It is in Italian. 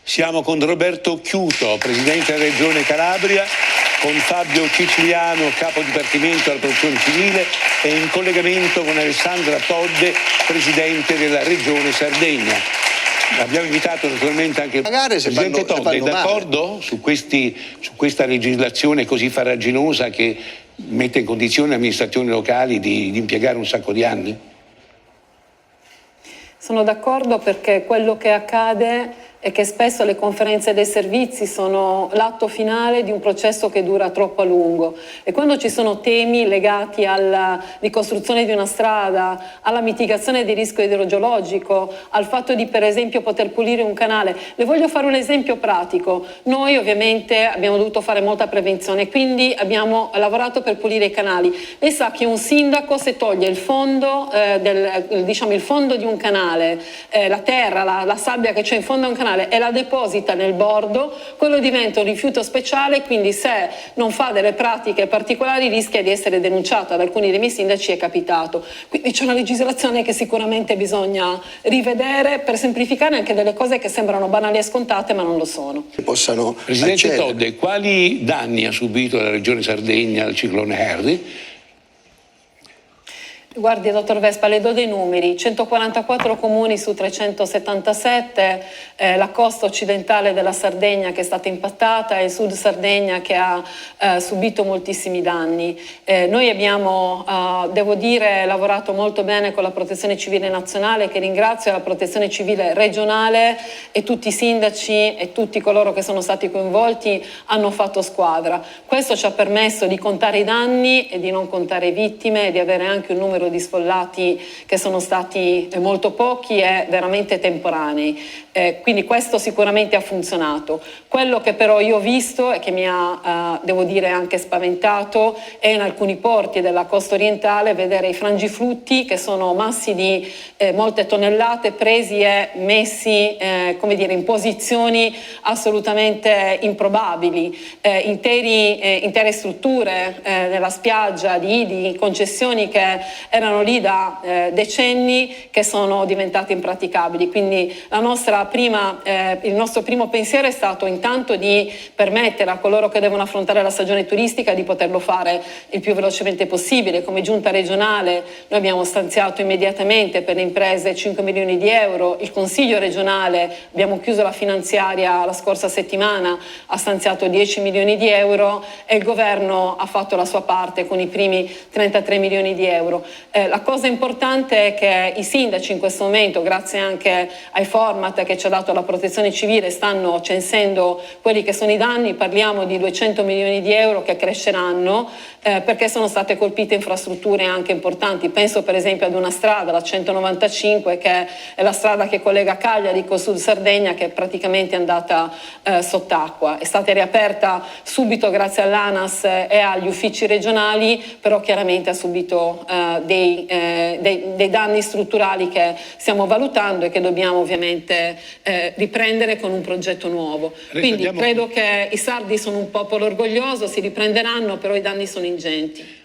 Siamo con Roberto Chiuto, Presidente della Regione Calabria, con Fabio Ciciliano, Capo Dipartimento della Protezione Civile, e in collegamento con Alessandra Todde, Presidente della Regione Sardegna. Abbiamo invitato naturalmente anche il Presidente Todde. È d'accordo su questa legislazione così farraginosa che mette in condizione le amministrazioni locali di impiegare un sacco di anni? Sono d'accordo, perché quello che accade è che spesso le conferenze dei servizi sono l'atto finale di un processo che dura troppo a lungo, e quando ci sono temi legati alla ricostruzione di una strada, alla mitigazione del rischio idrogeologico, al fatto di per esempio poter pulire un canale. Le voglio fare un esempio pratico. Noi ovviamente abbiamo dovuto fare molta prevenzione, quindi abbiamo lavorato per pulire i canali. Lei sa che un sindaco, se toglie il fondo, il fondo di un canale, la terra, la sabbia che c'è in fondo a un canale, e la deposita nel bordo, quello diventa un rifiuto speciale, quindi se non fa delle pratiche particolari rischia di essere denunciato. Ad alcuni dei miei sindaci è capitato. Quindi c'è una legislazione che sicuramente bisogna rivedere per semplificare anche delle cose che sembrano banali e scontate ma non lo sono. Presidente Todde, quali danni ha subito la Regione Sardegna dal ciclone Harvey? Guardi, dottor Vespa, le do dei numeri: 144 comuni su 377, la costa occidentale della Sardegna che è stata impattata e il sud Sardegna che ha subito moltissimi danni. Noi abbiamo, devo dire, lavorato molto bene con la Protezione Civile Nazionale, che ringrazio, e la Protezione Civile Regionale, e tutti i sindaci e tutti coloro che sono stati coinvolti hanno fatto squadra. Questo ci ha permesso di contare i danni e di non contare vittime, e di avere anche un numero di sfollati che sono stati molto pochi e veramente temporanei. Quindi questo sicuramente ha funzionato. Quello che però io ho visto e che mi ha, devo dire, anche spaventato è in alcuni porti della costa orientale vedere i frangiflutti, che sono massi di molte tonnellate presi e messi come dire, in posizioni assolutamente improbabili, intere strutture nella spiaggia di concessioni che erano lì da decenni, che sono diventate impraticabili. Quindi il nostro primo pensiero è stato intanto di permettere a coloro che devono affrontare la stagione turistica di poterlo fare il più velocemente possibile. Come giunta regionale noi abbiamo stanziato immediatamente per le imprese 5 milioni di euro, il Consiglio regionale, abbiamo chiuso la finanziaria la scorsa settimana, ha stanziato 10 milioni di euro, e il governo ha fatto la sua parte con i primi 33 milioni di euro. La cosa importante è che i sindaci in questo momento, grazie anche ai format che ci ha dato la Protezione Civile, stanno censendo quelli che sono i danni. Parliamo di 200 milioni di euro che cresceranno perché sono state colpite infrastrutture anche importanti. Penso per esempio ad una strada, la 195, che è la strada che collega Cagliari con Sud Sardegna, che è praticamente andata sott'acqua. È stata riaperta subito grazie all'ANAS e agli uffici regionali, però chiaramente ha subito dei danni strutturali che stiamo valutando e che dobbiamo ovviamente riprendere con un progetto nuovo. Quindi credo che i sardi sono un popolo orgoglioso, si riprenderanno, però i danni sono ingenti.